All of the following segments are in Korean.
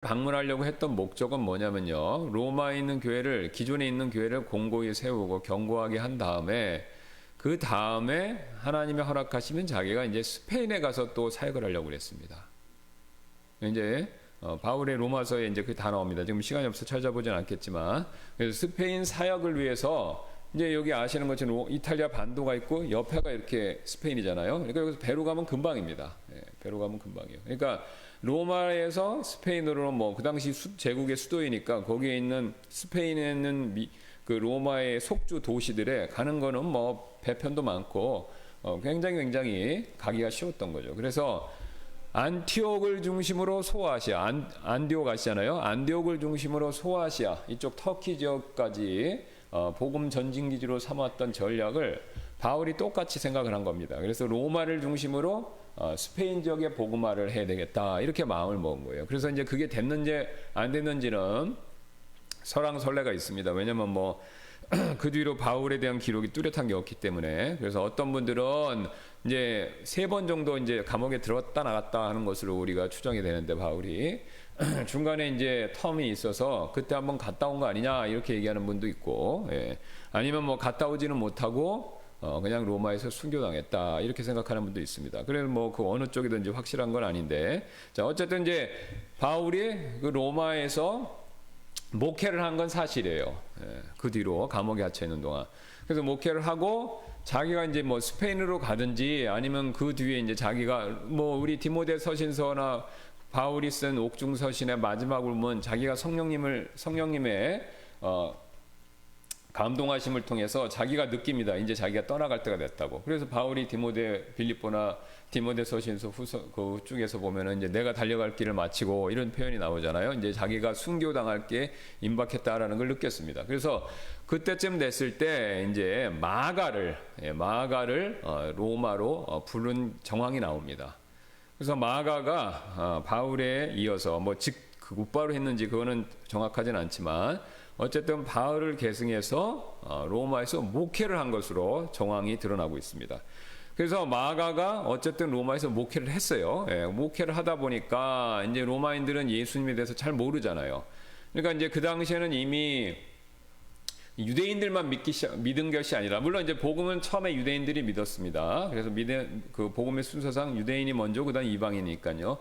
방문하려고 했던 목적은 뭐냐면요. 로마에 있는 교회를, 기존에 있는 교회를 공고히 세우고 견고하게 한 다음에, 그 다음에 하나님이 허락하시면 자기가 이제 스페인에 가서 또 사역을 하려고 그랬습니다. 이제 바울의 로마서에 이제 그게 다 나옵니다. 지금 시간이 없어 찾아보진 않겠지만, 그래서 스페인 사역을 위해서 이제 여기 아시는 것처럼 이탈리아 반도가 있고 옆에가 이렇게 스페인이잖아요. 그러니까 여기서 배로 가면 금방입니다. 예, 배로 가면 금방이에요. 그러니까 로마에서 스페인으로 뭐 그 당시 제국의 수도이니까 거기에 있는 스페인에 있는 그 로마의 속주 도시들에 가는 거는 뭐 배편도 많고 굉장히 가기가 쉬웠던 거죠. 그래서 안티옥을 중심으로 소아시아, 안디옥 아시잖아요. 안디옥을 중심으로 소아시아 이쪽 터키 지역까지 복음 전진기지로 삼았던 전략을 바울이 똑같이 생각을 한 겁니다. 그래서 로마를 중심으로 스페인 지역에 복음화를 해야 되겠다 이렇게 마음을 먹은 거예요. 그래서 이제 그게 됐는지 안 됐는지는 설왕설래가 있습니다. 왜냐면 뭐 그 뒤로 바울에 대한 기록이 뚜렷한 게 없기 때문에. 그래서 어떤 분들은 이제 3번 정도 이제 감옥에 들었다 나갔다 하는 것으로 우리가 추정이 되는데, 바울이 중간에 이제 텀이 있어서 그때 한번 갔다 온 거 아니냐 이렇게 얘기하는 분도 있고, 예. 아니면 뭐 갔다 오지는 못하고 그냥 로마에서 순교당했다 이렇게 생각하는 분도 있습니다. 그래서 뭐 그 어느 쪽이든지 확실한 건 아닌데, 자 어쨌든 이제 바울이 그 로마에서 목회를 한 건 사실이에요. 예, 그 뒤로 감옥에 갇혀 있는 동안. 그래서 목회를 하고 자기가 이제 뭐 스페인으로 가든지 아니면 그 뒤에 이제 자기가 뭐 우리 디모데 서신서나 바울이 쓴 옥중 서신의 마지막 부분, 자기가 성령님의 감동하심을 통해서 자기가 느낍니다. 이제 자기가 떠나갈 때가 됐다고. 그래서 바울이 디모데 빌립보나 디모데 서신서 후서 그 쪽에서 보면은 이제 내가 달려갈 길을 마치고 이런 표현이 나오잖아요. 이제 자기가 순교당할 게 임박했다라는 걸 느꼈습니다. 그래서 그때쯤 됐을 때 이제 마가를 로마로 부른 정황이 나옵니다. 그래서 마가가 바울에 이어서 뭐 곧바로 했는지 그거는 정확하진 않지만 어쨌든 바울을 계승해서 로마에서 목회를 한 것으로 정황이 드러나고 있습니다. 그래서 마가가 어쨌든 로마에서 목회를 했어요. 예, 목회를 하다 보니까 이제 로마인들은 예수님에 대해서 잘 모르잖아요. 그러니까 이제 그 당시에는 이미 유대인들만 믿은 것이 아니라, 물론 이제 복음은 처음에 유대인들이 믿었습니다. 그래서 그 복음의 순서상 유대인이 먼저, 그다음 이방이니까요.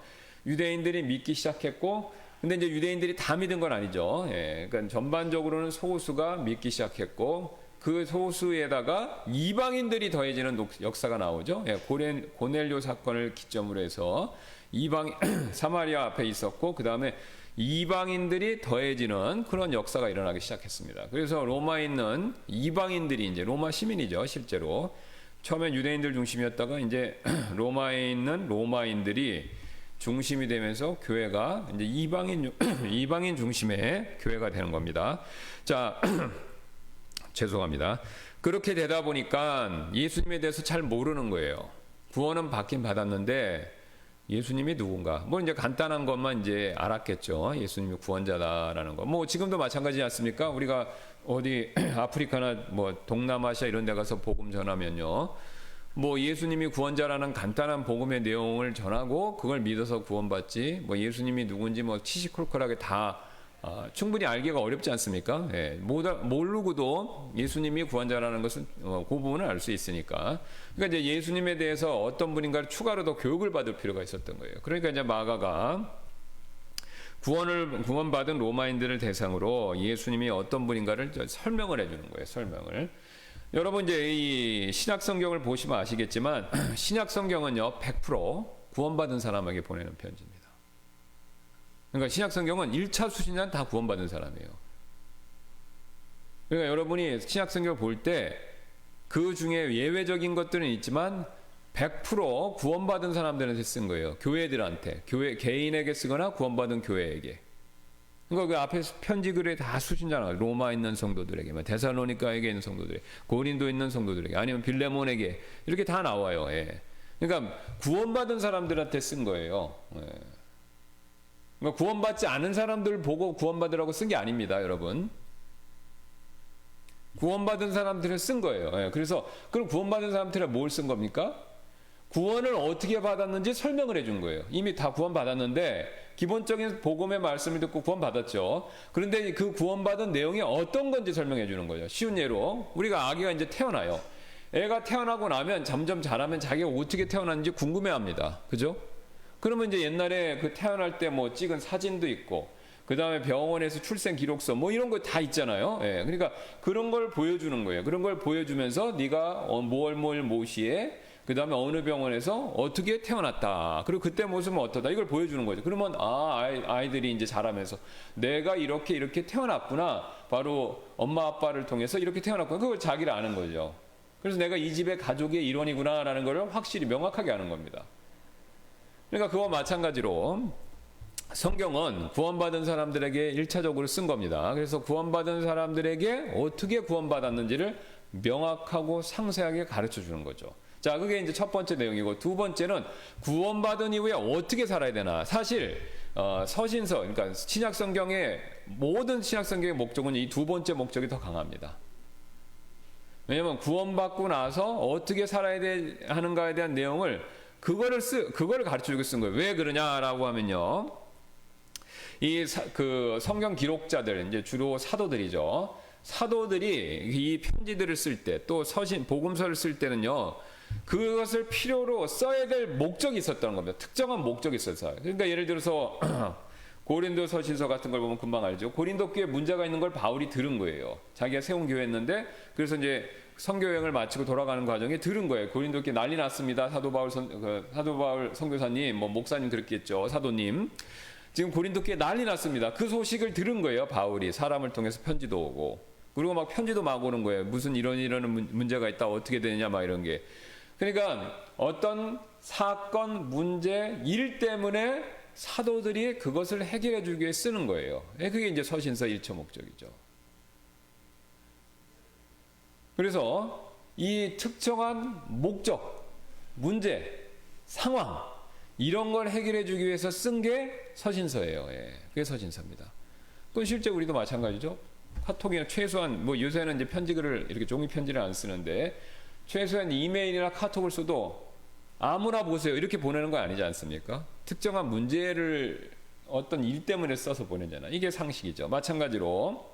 유대인들이 믿기 시작했고, 근데 이제 유대인들이 다 믿은 건 아니죠. 예, 그러니까 전반적으로는 소수가 믿기 시작했고, 그 소수에다가 이방인들이 더해지는 역사가 나오죠. 예, 고넬료 사건을 기점으로 해서 사마리아 앞에 있었고, 그 다음에 이방인들이 더해지는 그런 역사가 일어나기 시작했습니다. 그래서 로마에 있는 이방인들이 이제 로마 시민이죠, 실제로. 처음엔 유대인들 중심이었다가 이제 로마에 있는 로마인들이 중심이 되면서 교회가 이제 이방인 중심의 교회가 되는 겁니다. 자, 죄송합니다. 그렇게 되다 보니까 예수님에 대해서 잘 모르는 거예요. 구원은 받긴 받았는데 예수님이 누군가, 뭐 이제 간단한 것만 이제 알았겠죠. 예수님이 구원자다라는 거. 뭐 지금도 마찬가지지 않습니까? 우리가 어디 아프리카나 뭐 동남아시아 이런 데 가서 복음 전하면요, 뭐 예수님이 구원자라는 간단한 복음의 내용을 전하고 그걸 믿어서 구원받지, 뭐 예수님이 누군지 뭐 시시콜콜하게 다 충분히 알기가 어렵지 않습니까? 예, 모르고도 예수님이 구원자라는 것은 그 부분을 알 수 있으니까. 그러니까 이제 예수님에 대해서 어떤 분인가를 추가로 더 교육을 받을 필요가 있었던 거예요. 그러니까 이제 마가가 구원받은 로마인들을 대상으로 예수님이 어떤 분인가를 설명을 해주는 거예요. 설명을. 여러분 이제 이 신약 성경을 보시면 아시겠지만 신약 성경은요 100% 구원받은 사람에게 보내는 편지입니다. 그러니까 신약 성경은 1차 수신자는 다 구원받은 사람이에요. 그러니까 여러분이 신약 성경을 볼 때 그 중에 예외적인 것들은 있지만 100% 구원받은 사람들한테 쓴 거예요. 교회들한테, 개인에게 쓰거나 구원받은 교회에게. 그러니까 그 앞에 편지 글에 다 수신자나 로마에 있는 성도들에게, 데살로니가에게 있는 성도들에게, 고린도에 있는 성도들에게, 아니면 빌레몬에게 이렇게 다 나와요. 예. 그러니까 구원받은 사람들한테 쓴 거예요. 예. 그러니까 구원받지 않은 사람들 보고 구원받으라고 쓴 게 아닙니다, 여러분. 구원받은 사람들을 쓴 거예요. 예. 그래서 그럼 구원받은 사람들에 뭘 쓴 겁니까? 구원을 어떻게 받았는지 설명을 해준 거예요. 이미 다 구원받았는데 기본적인 복음의 말씀을 듣고 구원받았죠. 그런데 그 구원받은 내용이 어떤 건지 설명해 주는 거죠. 쉬운 예로 우리가 아기가 이제 태어나요. 애가 태어나고 나면 점점 자라면 자기가 어떻게 태어났는지 궁금해합니다. 그죠? 그러면 이제 옛날에 그 태어날 때 뭐 찍은 사진도 있고, 그 다음에 병원에서 출생 기록서 뭐 이런 거 다 있잖아요. 예, 그러니까 그런 걸 보여주는 거예요. 그런 걸 보여주면서 네가 뭘 모시에, 그 다음에 어느 병원에서 어떻게 태어났다. 그리고 그때 모습은 어떠다. 이걸 보여주는 거죠. 그러면 아이들이 이제 자라면서 내가 이렇게 태어났구나. 바로 엄마 아빠를 통해서 이렇게 태어났구나. 그걸 자기를 아는 거죠. 그래서 내가 이 집의 가족의 일원이구나라는 걸 확실히 명확하게 아는 겁니다. 그러니까 그와 마찬가지로 성경은 구원받은 사람들에게 1차적으로 쓴 겁니다. 그래서 구원받은 사람들에게 어떻게 구원받았는지를 명확하고 상세하게 가르쳐 주는 거죠. 자, 그게 이제 첫 번째 내용이고, 두 번째는 구원받은 이후에 어떻게 살아야 되나. 사실 서신서, 그러니까 신약 성경의 모든 신약 성경의 목적은 이 두 번째 목적이 더 강합니다. 왜냐하면 구원받고 나서 어떻게 살아야 하는가에 대한 내용을 그거를 가르쳐주고 쓴 거예요. 왜 그러냐라고 하면요, 그 성경 기록자들, 이제 주로 사도들이죠. 사도들이 이 편지들을 쓸 때, 또 복음서를 쓸 때는요, 그것을 필요로 써야 될 목적이 있었다는 겁니다. 특정한 목적이 있었어요. 그러니까 예를 들어서 고린도 서신서 같은 걸 보면 금방 알죠. 고린도 교회에 문제가 있는 걸 바울이 들은 거예요. 자기가 세운 교회였는데, 그래서 이제 선교 여행을 마치고 돌아가는 과정에 들은 거예요. 고린도 교회 난리 났습니다. 사도 바울 선교사님, 뭐 목사님 그랬겠죠. 사도님. 지금 고린도 교회 난리 났습니다. 그 소식을 들은 거예요. 바울이 사람을 통해서 편지도 오고, 그리고 막 편지도 막 오는 거예요. 무슨 이런 문제가 있다, 어떻게 되느냐, 막 이런 게. 그러니까 어떤 사건, 문제, 일 때문에 사도들이 그것을 해결해 주기 위해 쓰는 거예요. 그게 이제 서신서 1차 목적이죠. 그래서 이 특정한 목적, 문제, 상황, 이런 걸 해결해 주기 위해서 쓴 게 서신서예요. 그게 서신서입니다. 그건 실제 우리도 마찬가지죠. 카톡이나 최소한, 뭐 요새는 이제 편지글을, 이렇게 종이 편지를 안 쓰는데, 최소한 이메일이나 카톡을 써도 아무나 보세요, 이렇게 보내는 거 아니지 않습니까? 특정한 문제를 어떤 일 때문에 써서 보내잖아. 이게 상식이죠. 마찬가지로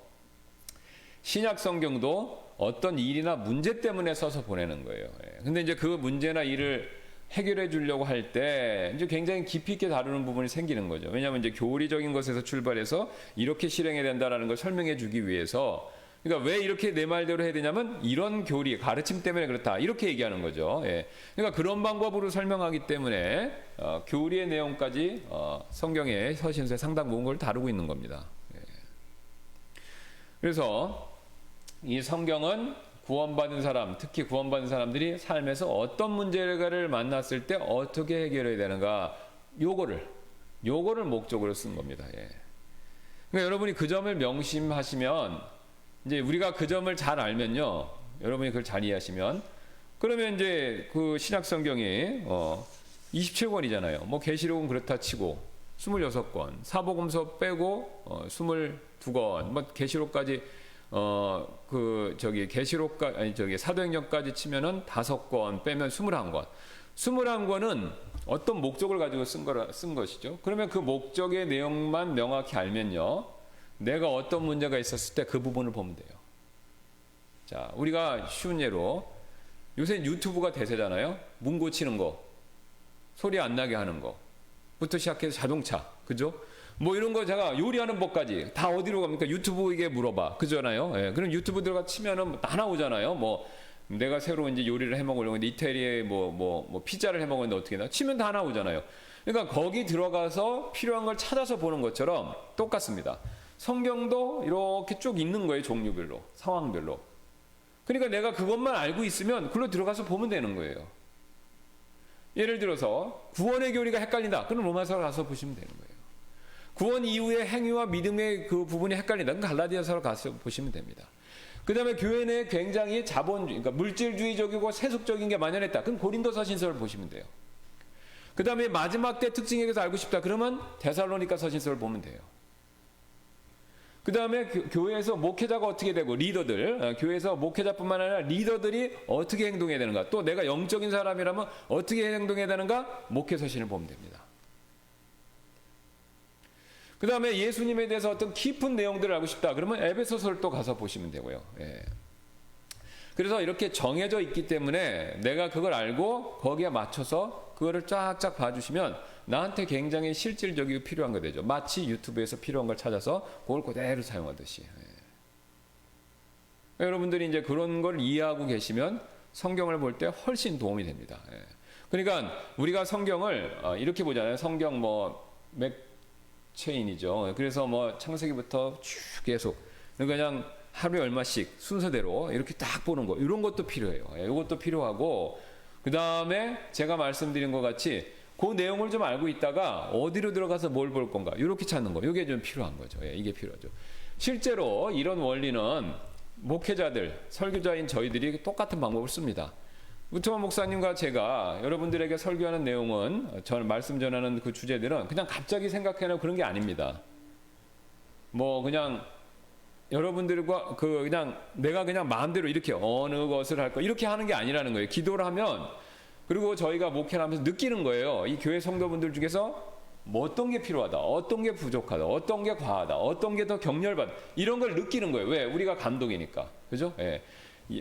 신약 성경도 어떤 일이나 문제 때문에 써서 보내는 거예요. 근데 이제 그 문제나 일을 해결해 주려고 할 때 이제 굉장히 깊이 있게 다루는 부분이 생기는 거죠. 왜냐하면 이제 교리적인 것에서 출발해서 이렇게 실행해야 된다라는 걸 설명해 주기 위해서, 그러니까 왜 이렇게 내 말대로 해야 되냐면 이런 교리, 가르침 때문에 그렇다, 이렇게 얘기하는 거죠. 그러니까 그런 방법으로 설명하기 때문에 교리의 내용까지 성경의 서신서의 상당 부분 걸 다루고 있는 겁니다. 그래서 이 성경은 구원받은 사람, 특히 구원받은 사람들이 삶에서 어떤 문제를 만났을 때 어떻게 해결해야 되는가, 요거를 목적으로 쓴 겁니다. 그러니까 여러분이 그 점을 명심하시면, 이제 우리가 그 점을 잘 알면요, 여러분이 그걸 잘 이해하시면, 그러면 이제 그 신약 성경이 27권이잖아요. 뭐 계시록은 그렇다 치고 26권, 사복음서 빼고 22권, 뭐 계시록까지 사도행전까지 치면은 5권 빼면 21권. 21권은 어떤 목적을 가지고 쓴 것이죠. 그러면 그 목적의 내용만 명확히 알면요, 내가 어떤 문제가 있었을 때 그 부분을 보면 돼요. 자, 우리가 쉬운 예로 요새 유튜브가 대세잖아요. 문 고치는 거, 소리 안 나게 하는 거부터 시작해서 자동차, 그죠? 뭐 이런 거, 제가 요리하는 법까지 다 어디로 갑니까? 유튜브에게 물어봐, 그잖아요. 그럼 유튜브 들어가 치면은 다 나오잖아요. 뭐 내가 새로 이제 요리를 해 먹으려고 했는데, 이태리에 뭐 피자를 해 먹었는데 어떻게 나? 치면 다 나오잖아요. 그러니까 거기 들어가서 필요한 걸 찾아서 보는 것처럼 똑같습니다. 성경도 이렇게 쭉 있는 거예요. 종류별로, 상황별로. 그러니까 내가 그것만 알고 있으면 글로 들어가서 보면 되는 거예요. 예를 들어서 구원의 교리가 헷갈린다, 그럼 로마서 가서 보시면 되는 거예요. 구원 이후의 행위와 믿음의 그 부분이 헷갈린다, 그럼 갈라디아서로 가서 보시면 됩니다. 그 다음에 교회 내에 굉장히 자본주의, 그러니까 물질주의적이고 세속적인 게 만연했다, 그럼 고린도서신서를 보시면 돼요. 그 다음에 마지막 때 특징에 대해서 알고 싶다, 그러면 데살로니가 서신서를 보면 돼요. 그 다음에 교회에서 목회자가 어떻게 되고, 리더들, 교회에서 목회자뿐만 아니라 리더들이 어떻게 행동해야 되는가, 또 내가 영적인 사람이라면 어떻게 행동해야 되는가, 목회 서신을 보면 됩니다. 그 다음에 예수님에 대해서 어떤 깊은 내용들을 알고 싶다. 그러면 에베소서를 또 가서 보시면 되고요. 예. 그래서 이렇게 정해져 있기 때문에 내가 그걸 알고 거기에 맞춰서 그거를 쫙쫙 봐주시면 나한테 굉장히 실질적이고 필요한 거 되죠. 마치 유튜브에서 필요한 걸 찾아서 그걸 그대로 사용하듯이. 예. 여러분들이 이제 그런 걸 이해하고 계시면 성경을 볼 때 훨씬 도움이 됩니다. 예. 그러니까 우리가 성경을 이렇게 보잖아요. 성경 맥체인이죠. 그래서 창세기부터 쭉 계속 그냥 하루에 얼마씩 순서대로 이렇게 딱 보는 거, 이런 것도 필요해요. 이것도 필요하고, 그 다음에 제가 말씀드린 것 같이 그 내용을 좀 알고 있다가 어디로 들어가서 뭘 볼 건가, 이렇게 찾는 거, 이게 좀 필요한 거죠. 이게 필요하죠. 실제로 이런 원리는 목회자들, 설교자인 저희들이 똑같은 방법을 씁니다. 우트만 목사님과 제가 여러분들에게 설교하는 내용은, 저는 말씀 전하는 그 주제들은 그냥 갑자기 생각해내고 그런 게 아닙니다. 그냥 여러분들과 그냥 내가 그냥 마음대로 이렇게 어느 것을 할 거 이렇게 하는 게 아니라는 거예요. 기도를 하면, 그리고 저희가 목회를 하면서 느끼는 거예요. 이 교회 성도분들 중에서 어떤 게 필요하다, 어떤 게 부족하다, 어떤 게 과하다, 어떤 게 더 격렬받다, 이런 걸 느끼는 거예요. 왜? 우리가 감독이니까. 그죠? 예.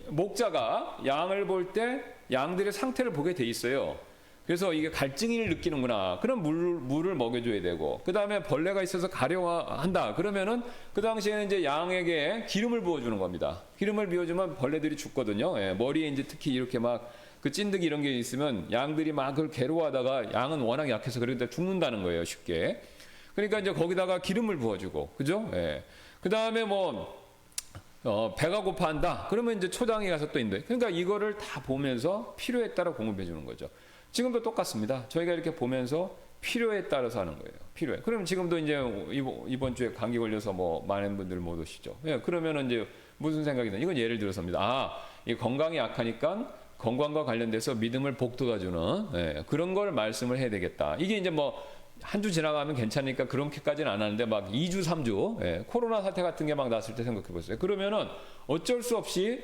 목자가 양을 볼 때 양들의 상태를 보게 돼 있어요. 그래서 이게 갈증을 느끼는구나. 그럼 물을 먹여줘야 되고, 그 다음에 벌레가 있어서 가려한다. 그러면은 그 당시에는 이제 양에게 기름을 부어주는 겁니다. 기름을 부어주면 벌레들이 죽거든요. 예, 머리에 이제 특히 이렇게 그 찐득이 이런 게 있으면 양들이 그걸 괴로워하다가, 양은 워낙 약해서 그러다 죽는다는 거예요, 쉽게. 그러니까 이제 거기다가 기름을 부어주고, 그죠? 예. 그 다음에 배가 고파한다. 그러면 이제 초장에 가서 또 인도해. 그러니까 이거를 다 보면서 필요에 따라 공급해 주는 거죠. 지금도 똑같습니다. 저희가 이렇게 보면서 필요에 따라서 하는 거예요. 필요해. 그러면 지금도 이제 이번 주에 감기 걸려서 많은 분들 못 오시죠. 예, 그러면은 이제 무슨 생각이 드냐. 이건 예를 들어서입니다. 이 건강이 약하니까 건강과 관련돼서 믿음을 북돋아주는, 예, 그런 걸 말씀을 해야 되겠다. 이게 이제 한 주 지나가면 괜찮으니까 그렇게까지는 안 하는데 2주, 3주, 예, 코로나 사태 같은 게 났을 때 생각해 보세요. 그러면은 어쩔 수 없이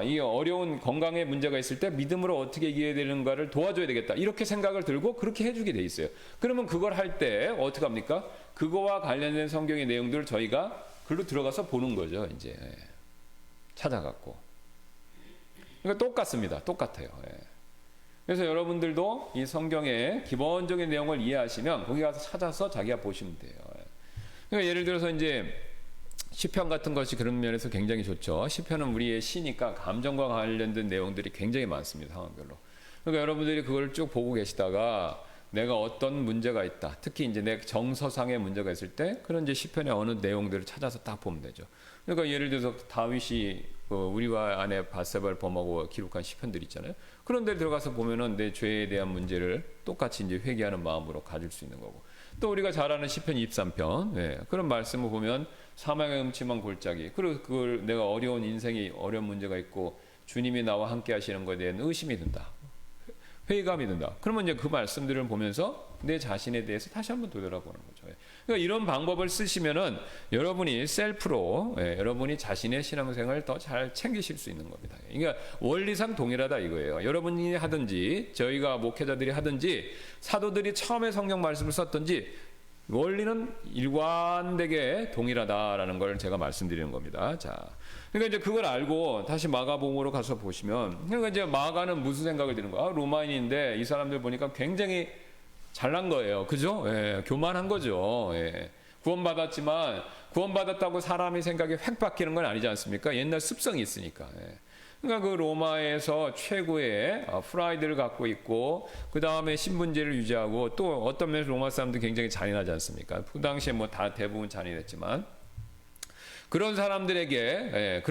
이 어려운 건강에 문제가 있을 때 믿음으로 어떻게 이겨야 되는가를 도와줘야 되겠다. 이렇게 생각을 들고 그렇게 해주게 돼 있어요. 그러면 그걸 할 때 어떻게 합니까? 그거와 관련된 성경의 내용들을 저희가 글로 들어가서 보는 거죠. 이제 찾아갖고. 그러니까 똑같습니다. 똑같아요. 예. 그래서 여러분들도 이 성경의 기본적인 내용을 이해하시면 거기 가서 찾아서 자기가 보시면 돼요. 그러니까 예를 들어서 이제 시편 같은 것이 그런 면에서 굉장히 좋죠. 시편은 우리의 시니까 감정과 관련된 내용들이 굉장히 많습니다. 상황별로. 그러니까 여러분들이 그걸 쭉 보고 계시다가 내가 어떤 문제가 있다. 특히 이제 내 정서상의 문제가 있을 때 그런 이제 시편의 어느 내용들을 찾아서 딱 보면 되죠. 그러니까 예를 들어서 다윗이 우리와 아내 바세바를 범하고 기록한 시편들 있잖아요. 그런 데 들어가서 보면은 내 죄에 대한 문제를 똑같이 이제 회개하는 마음으로 가질 수 있는 거고. 또 우리가 잘 아는 시편 23편, 예, 그런 말씀을 보면 사망의 음침한 골짜기, 그리고 그걸 내가 어려운 인생이 어려운 문제가 있고 주님이 나와 함께 하시는 것에 대한 의심이 든다. 회의감이 든다. 그러면 이제 그 말씀들을 보면서 내 자신에 대해서 다시 한번 되돌아보는 거죠. 그러니까 이런 방법을 쓰시면은 여러분이 셀프로, 여러분이 자신의 신앙생활을 더 잘 챙기실 수 있는 겁니다. 그러니까 원리상 동일하다 이거예요. 여러분이 하든지 저희가 목회자들이 하든지 사도들이 처음에 성경 말씀을 썼든지 원리는 일관되게 동일하다라는 걸 제가 말씀드리는 겁니다. 자, 그러니까 이제 그걸 알고 다시 마가복음으로 가서 보시면, 그러니까 이제 마가는 무슨 생각을 드는 거야? 로마인인데 이 사람들 보니까 굉장히 잘난 거예요. 그죠? 예, 교만한 거죠. 예. 구원받았지만 구원받았다고 사람의 생각이 획 바뀌는 건 아니지 않습니까? 옛날 습성이 있으니까. 예. 그러니까 그 로마에서 최고의 프라이드를 갖고 있고, 그 다음에 신분제를 유지하고, 또 어떤 면에서 로마 사람들 굉장히 잔인하지 않습니까? 그 당시에 다 대부분 잔인했지만, 그런 사람들에게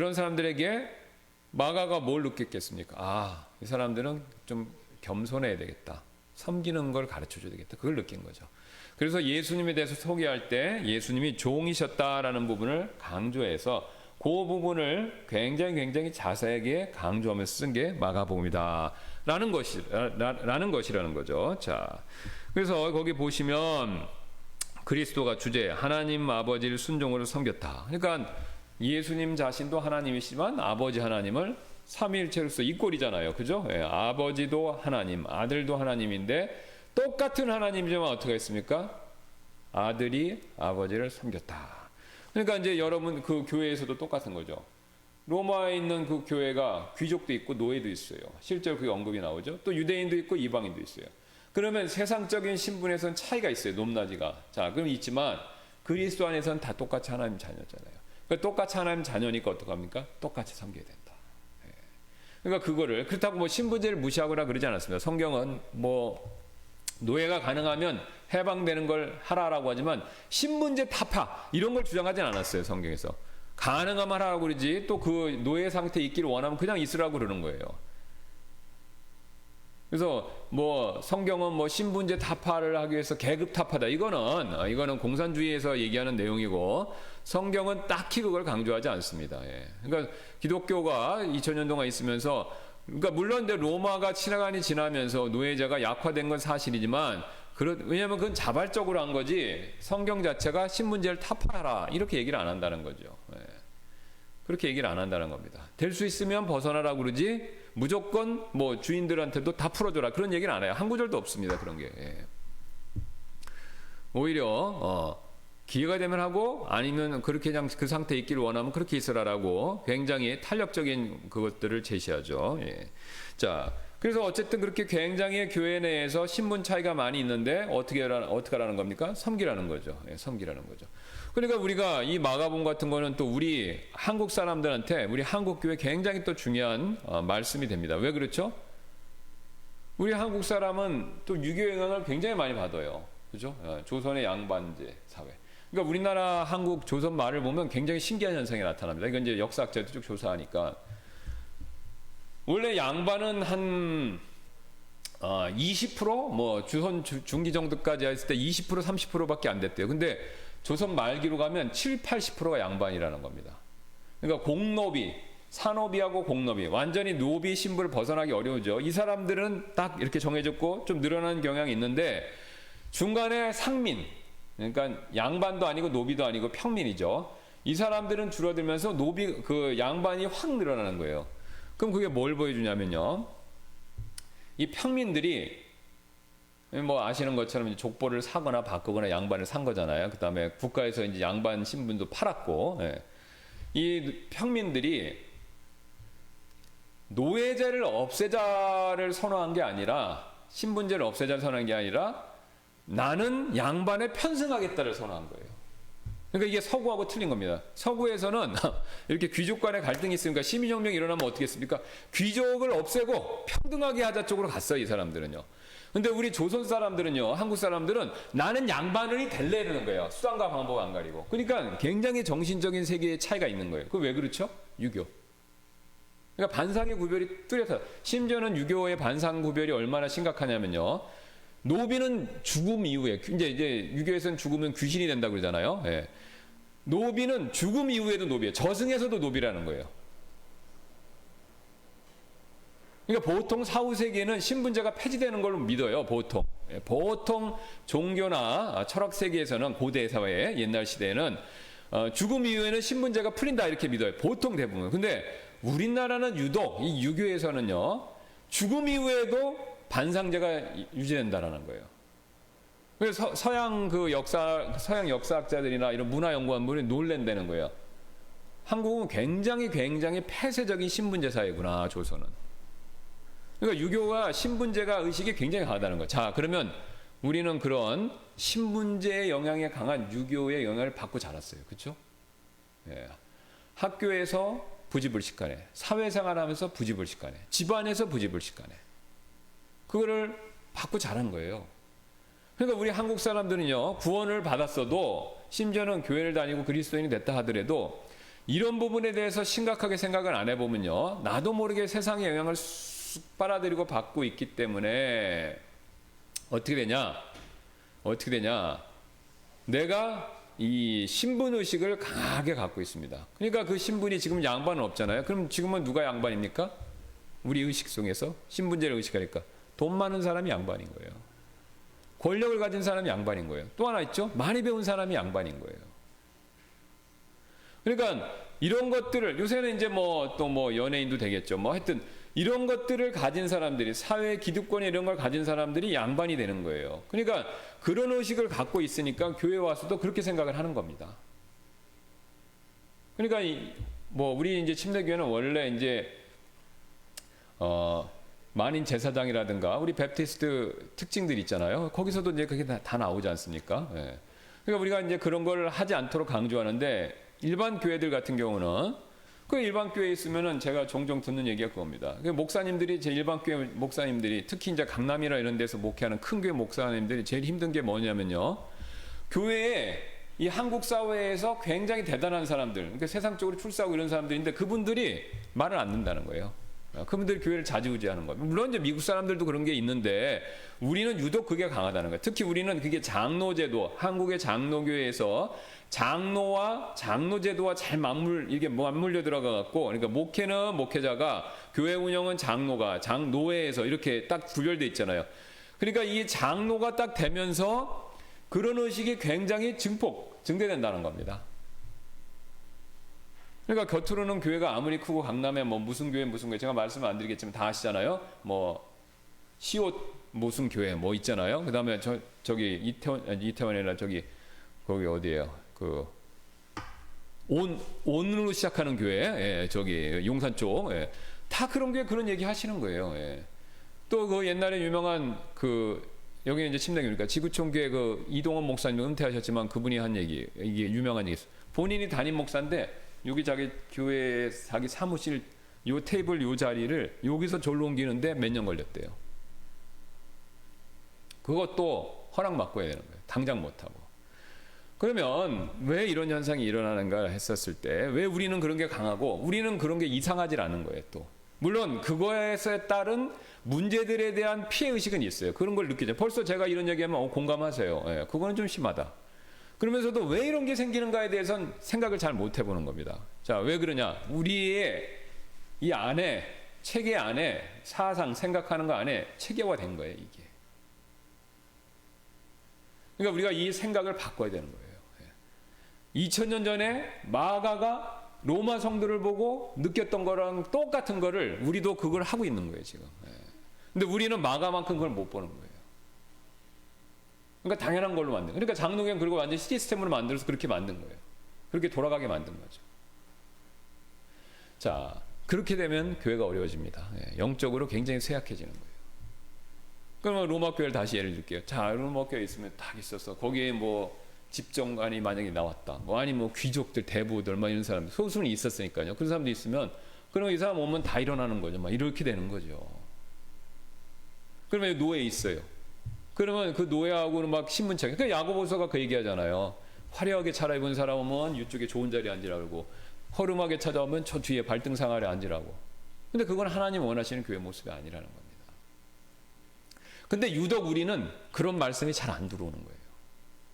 마가가 뭘 느꼈겠습니까? 이 사람들은 좀 겸손해야 되겠다. 섬기는 걸 가르쳐줘야 되겠다. 그걸 느낀 거죠. 그래서 예수님에 대해서 소개할 때 예수님이 종이셨다라는 부분을 강조해서 그 부분을 굉장히 자세하게 강조하면서 쓴 게 마가복음이다. 라는 것이라는 거죠. 자, 그래서 거기 보시면 그리스도가 주제, 하나님 아버지를 순종으로 섬겼다. 그러니까 예수님 자신도 하나님이시지만 아버지 하나님을 삼위일체로서 이꼴이잖아요. 그죠? 예, 아버지도 하나님, 아들도 하나님인데 똑같은 하나님이지만 어떻게 했습니까? 아들이 아버지를 섬겼다. 그러니까 이제 여러분 그 교회에서도 똑같은 거죠. 로마에 있는 그 교회가 귀족도 있고 노예도 있어요. 실제로 그게 언급이 나오죠. 또 유대인도 있고 이방인도 있어요. 그러면 세상적인 신분에서는 차이가 있어요. 높낮이가. 자, 그럼 있지만 그리스도 안에서는 다 똑같이 하나님 자녀잖아요. 그러니까 똑같이 하나님 자녀니까 어떡합니까? 똑같이 섬겨야 된다. 예. 그러니까 그거를 그렇다고 뭐 신분제를 무시하거나 그러지 않았습니다. 성경은 뭐 노예가 가능하면 해방되는 걸 하라라고 하지만 신분제 타파 이런 걸 주장하진 않았어요. 성경에서. 가능하면 하라고 그러지 또 그 노예 상태에 있기를 원하면 그냥 있으라고 그러는 거예요. 그래서 뭐 성경은 뭐 신분제 타파를 하기 위해서 계급 타파다. 이거는 공산주의에서 얘기하는 내용이고 성경은 딱히 그걸 강조하지 않습니다. 예. 그러니까 기독교가 2000년 동안 있으면서 그러니까 물론 로마가 시간이 지나면서 노예제가 약화된 건 사실이지만 왜냐하면 그건 자발적으로 한 거지 성경 자체가 신분제를 타파하라 이렇게 얘기를 안 한다는 거죠. 예. 그렇게 얘기를 안 한다는 겁니다. 될 수 있으면 벗어나라고 그러지 무조건 뭐 주인들한테도 다 풀어줘라 그런 얘기는 안 해요. 한 구절도 없습니다. 그런 게. 예. 오히려 기회가 되면 하고 아니면 그렇게 그냥 그 상태에 있기를 원하면 그렇게 있으라라고 굉장히 탄력적인 그것들을 제시하죠. 예. 자, 그래서 어쨌든 그렇게 굉장히 교회 내에서 신분 차이가 많이 있는데 어떻게 하라는 겁니까? 섬기라는 거죠. 예, 섬기라는 거죠. 그러니까 우리가 이 마가복음 같은 거는 또 우리 한국 사람들한테 우리 한국 교회 굉장히 또 중요한 말씀이 됩니다. 왜 그렇죠? 우리 한국 사람은 또 유교 영향을 굉장히 많이 받아요. 그죠? 조선의 양반제 사회. 그러니까 우리나라 한국 조선 말을 보면 굉장히 신기한 현상이 나타납니다. 이건 이제 역사학자들 쭉 조사하니까 원래 양반은 한 20%뭐 조선 중기 정도까지 했을 때 20% 30%밖에 안 됐대요. 근데 조선 말기로 가면 7, 80%가 양반이라는 겁니다. 그러니까 공노비, 산노비하고 공노비 완전히 노비 신분을 벗어나기 어려우죠. 이 사람들은 딱 이렇게 정해졌고 좀 늘어나는 경향이 있는데 중간에 상민, 그러니까 양반도 아니고 노비도 아니고 평민이죠. 이 사람들은 줄어들면서 그 양반이 확 늘어나는 거예요. 그럼 그게 뭘 보여주냐면요. 이 평민들이 뭐 아시는 것처럼 이제 족보를 사거나 바꾸거나 양반을 산 거잖아요. 그 다음에 국가에서 이제 양반 신분도 팔았고, 예. 이 평민들이 노예제를 없애자를 선호한 게 아니라 신분제를 없애자를 선호한 게 아니라 나는 양반에 편승하겠다를 선호한 거예요. 그러니까 이게 서구하고 틀린 겁니다. 서구에서는 이렇게 귀족 간의 갈등이 있으니까 시민혁명이 일어나면 어떻게 했습니까? 귀족을 없애고 평등하게 하자 쪽으로 갔어요. 이 사람들은요. 근데 우리 조선 사람들은요, 한국 사람들은 나는 양반이 될래 이러는 거예요. 수단과 방법 안 가리고. 그러니까 굉장히 정신적인 세계의 차이가 있는 거예요. 그 왜 그렇죠? 유교. 그러니까 반상의 구별이 뚜렷하다. 심지어는 유교의 반상 구별이 얼마나 심각하냐면요. 노비는 죽음 이후에, 이제 유교에서는 죽으면 귀신이 된다 그러잖아요. 예. 노비는 죽음 이후에도 노비예요. 저승에서도 노비라는 거예요. 그러니까 보통 사후 세계는 신분제가 폐지되는 걸로 믿어요. 보통. 예. 보통 종교나 철학 세계에서는 고대 사회에 옛날 시대에는 죽음 이후에는 신분제가 풀린다 이렇게 믿어요. 보통 대부분. 근데 우리나라는 유독 이 유교에서는요. 죽음 이후에도 반상제가 유지된다라는 거예요. 그래서 서양 역사학자들이나 이런 문화 연구원들이 놀랜다는 거예요. 한국은 굉장히 폐쇄적인 신분제 사회구나, 조선은. 그러니까 유교가 신분제가 의식이 굉장히 강하다는 거예요. 자, 그러면 우리는 그런 신분제의 영향에 강한 유교의 영향을 받고 자랐어요. 그렇죠? 예. 학교에서 부지불식간에, 사회생활하면서 부지불식간에, 집안에서 부지불식간에 그거를 받고 자란 거예요. 그러니까 우리 한국 사람들은요, 구원을 받았어도 심지어는 교회를 다니고 그리스도인이 됐다 하더라도 이런 부분에 대해서 심각하게 생각을 안 해보면요, 나도 모르게 세상의 영향을 쑥 빨아들이고 받고 있기 때문에 어떻게 되냐? 내가 이 신분의식을 강하게 갖고 있습니다. 그러니까 그 신분이 지금 양반은 없잖아요. 그럼 지금은 누가 양반입니까? 우리 의식 속에서 신분제를 의식하니까 돈 많은 사람이 양반인 거예요. 권력을 가진 사람이 양반인 거예요. 또 하나 있죠. 많이 배운 사람이 양반인 거예요. 그러니까 이런 것들을 요새는 이제 뭐 또 뭐 연예인도 되겠죠. 뭐 하여튼 이런 것들을 가진 사람들이, 사회 기득권에 이런 걸 가진 사람들이 양반이 되는 거예요. 그러니까 그런 의식을 갖고 있으니까 교회 와서도 그렇게 생각을 하는 겁니다. 그러니까 뭐 우리 이제 침례교회는 원래 이제 만인 제사장이라든가 우리 베프티스트 특징들 있잖아요. 거기서도 이제 그게 다 나오지 않습니까? 예. 그러니까 우리가 이제 그런 걸 하지 않도록 강조하는데, 일반 교회들 같은 경우는, 그 일반 교회에 있으면은 제가 종종 듣는 얘기가 그겁니다. 목사님들이, 제 일반 교회 목사님들이, 특히 이제 강남이나 이런 데서 목회하는 큰 교회 목사님들이 제일 힘든 게 뭐냐면요, 교회에 이 한국 사회에서 굉장히 대단한 사람들, 그러니까 세상적으로 출세하고 이런 사람들인데 그분들이 말을 안 듣는다는 거예요. 그분들이 교회를 좌지우지하는 거예요. 물론 이제 미국 사람들도 그런 게 있는데 우리는 유독 그게 강하다는 거예요. 특히 우리는 그게 장로제도, 한국의 장로교회에서 장로와 장로제도와 잘 이게 맞물려 들어가 갖고, 그러니까 목회는 목회자가, 교회 운영은 장로가, 장노회에서 이렇게 딱 구별돼 있잖아요. 그러니까 이 장로가 딱 되면서 그런 의식이 굉장히 증대된다는 겁니다. 그러니까 겉으로는 교회가 아무리 크고 강남에 뭐 무슨 교회 제가 말씀 안 드리겠지만 다 아시잖아요. 뭐 시옷 무슨 교회 뭐 있잖아요. 그다음에 저기 이태원이나 저기 거기 어디예요? 그 온으로 시작하는 교회, 예, 저기 용산 쪽, 예, 다 그런 교회 그런 얘기 하시는 거예요. 예. 또 그 옛날에 유명한 그 여기 이제 침례교니까 지구촌교회 그 이동원 목사님 은퇴하셨지만 그분이 한 얘기, 이게 유명한 얘기 있어요. 본인이 담임 목사인데 여기 자기 교회 자기 사무실 요 테이블 요 자리를 여기서 절로 옮기는데 몇 년 걸렸대요. 그것도 허락 받고 해야 되는 거예요. 당장 못하고. 그러면 왜 이런 현상이 일어나는가 했었을 때 왜 우리는 그런 게 강하고 우리는 그런 게 이상하지 않은 거예요. 또 물론 그거에서 따른 문제들에 대한 피해의식은 있어요. 그런 걸 느끼죠. 벌써 제가 이런 얘기하면 공감하세요. 예, 그거는 좀 심하다. 그러면서도 왜 이런 게 생기는가에 대해서는 생각을 잘 못 해보는 겁니다. 자, 왜 그러냐? 우리의 이 안에, 체계 안에, 사상, 생각하는 거 안에 체계화된 거예요, 이게. 그러니까 우리가 이 생각을 바꿔야 되는 거예요. 2000년 전에 마가가 로마 성도를 보고 느꼈던 거랑 똑같은 거를 우리도 그걸 하고 있는 거예요, 지금. 근데 우리는 마가만큼 그걸 못 보는 거예요. 그러니까 당연한 걸로 만든. 그러니까 장로교는 그리고 완전 시스템으로 만들어서 그렇게 만든 거예요. 그렇게 돌아가게 만든 거죠. 자, 그렇게 되면 교회가 어려워집니다. 영적으로 굉장히 쇠약해지는 거예요. 그러면 로마 교회를 다시 예를 들게요. 자, 로마 교회에 있으면 딱 있었어. 거기에 뭐 집정관이 만약에 나왔다. 뭐 아니 뭐 귀족들, 대부들, 막 이런 사람들 소수는 있었으니까요. 그런 사람도 있으면 그러면 이 사람 오면 다 일어나는 거죠. 막 이렇게 되는 거죠. 그러면 노예 있어요. 그러면 그 노예하고는 막 신문책. 그러니까 야고보서가 그 얘기하잖아요. 화려하게 차려입은 사람 오면 이쪽에 좋은 자리에 앉으라고, 허름하게 찾아오면 저 뒤에 발등상 아래 앉으라고. 근데 그건 하나님 원하시는 교회 모습이 아니라는 겁니다. 근데 유독 우리는 그런 말씀이 잘 안 들어오는 거예요.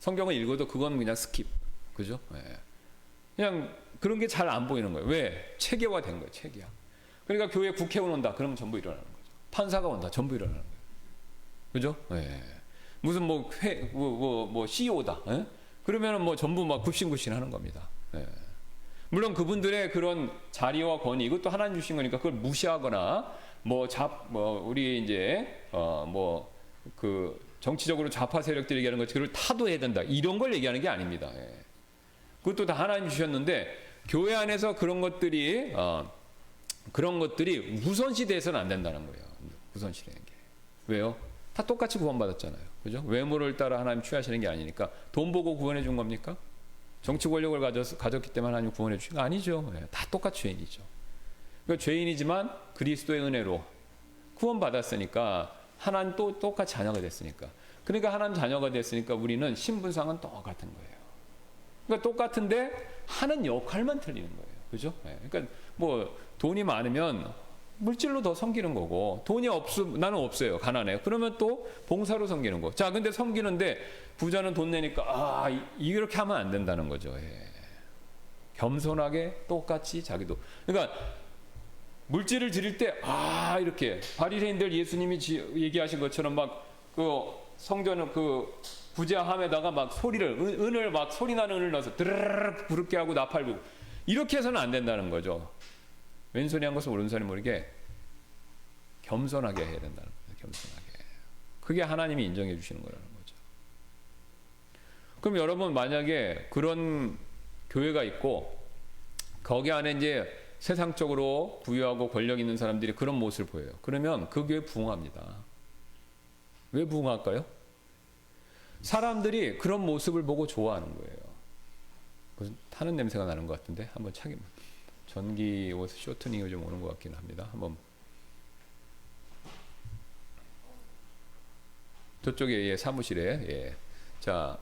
성경을 읽어도 그건 그냥 스킵. 그죠? 네. 그냥 그런 게 잘 안 보이는 거예요. 왜? 체계화된 거예요. 체계화. 그러니까 교회 국회의원 온다. 그러면 전부 일어나는 거죠. 판사가 온다. 전부 일어나는 거예요. 그죠? 네. 무슨 뭐 CEO다. 네? 그러면은 뭐 전부 막 굽신굽신 하는 겁니다. 네. 물론 그분들의 그런 자리와 권위, 이것도 하나님 주신 거니까 그걸 무시하거나 우리 이제 그 정치적으로 좌파 세력들이 얘기하는 것 그걸 타도해야 된다. 이런 걸 얘기하는 게 아닙니다. 예. 그것도 다 하나님 주셨는데 교회 안에서 그런 것들이 우선시돼서는 안 된다는 거예요. 우선시되는 게. 왜요? 다 똑같이 구원받았잖아요. 그죠? 외모를 따라 하나님 취하시는 게 아니니까. 돈 보고 구원해 준 겁니까? 정치 권력을 가졌기 때문에 하나님 구원해 주신 거 아니죠. 예. 다 똑같이 죄인이죠. 그러니까 죄인이지만 그리스도의 은혜로 구원받았으니까 하나님 또 똑같이 자녀가 됐으니까. 그러니까 하나님 자녀가 됐으니까 우리는 신분상은 똑같은 거예요. 그러니까 똑같은데 하는 역할만 틀리는 거예요. 그죠? 네. 그러니까 뭐 돈이 많으면 물질로 더 섬기는 거고, 돈이 나는 없어요. 가난해. 그러면 또 봉사로 섬기는 거. 자, 근데 섬기는데 부자는 돈 내니까 이렇게 하면 안 된다는 거죠. 예. 겸손하게 똑같이 자기도. 그러니까 물질을 드릴 때 이렇게 바리새인들 예수님이 얘기하신 것처럼 막 그 성전은 그 부자함에다가 막 은을 막 소리 나는 은을 넣어서 드르르르 부르게 하고 나팔 불고 이렇게 해서는 안 된다는 거죠. 왼손이 한 것은 오른손이 모르게 겸손하게 해야 된다는 거예요. 겸손하게. 그게 하나님이 인정해 주시는 거라는 거죠. 그럼 여러분 만약에 그런 교회가 있고 거기 안에 이제 세상적으로 부유하고 권력 있는 사람들이 그런 모습을 보여요. 그러면 그 교회 부흥합니다. 왜 부흥할까요? 사람들이 그런 모습을 보고 좋아하는 거예요. 무슨 타는 냄새가 나는 것 같은데 한번 전기 옷 쇼트닝이 좀 오는 것 같긴 합니다. 한번 저쪽에 사무실에 자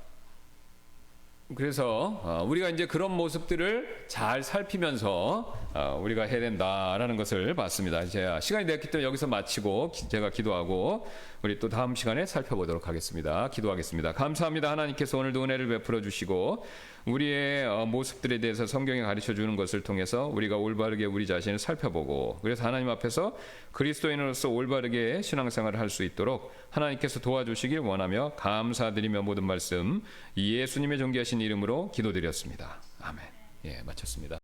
그래서 우리가 이제 그런 모습들을 잘 살피면서 우리가 해야 된다라는 것을 봤습니다. 제가 시간이 됐기 때문에 여기서 마치고 제가 기도하고 우리 또 다음 시간에 살펴보도록 하겠습니다. 기도하겠습니다. 감사합니다. 하나님께서 오늘도 은혜를 베풀어 주시고 우리의 모습들에 대해서 성경이 가르쳐 주는 것을 통해서 우리가 올바르게 우리 자신을 살펴보고 그래서 하나님 앞에서 그리스도인으로서 올바르게 신앙생활을 할 수 있도록 하나님께서 도와주시길 원하며 감사드리며 모든 말씀 예수님의 존귀하신 이름으로 기도드렸습니다. 아멘. 마쳤습니다.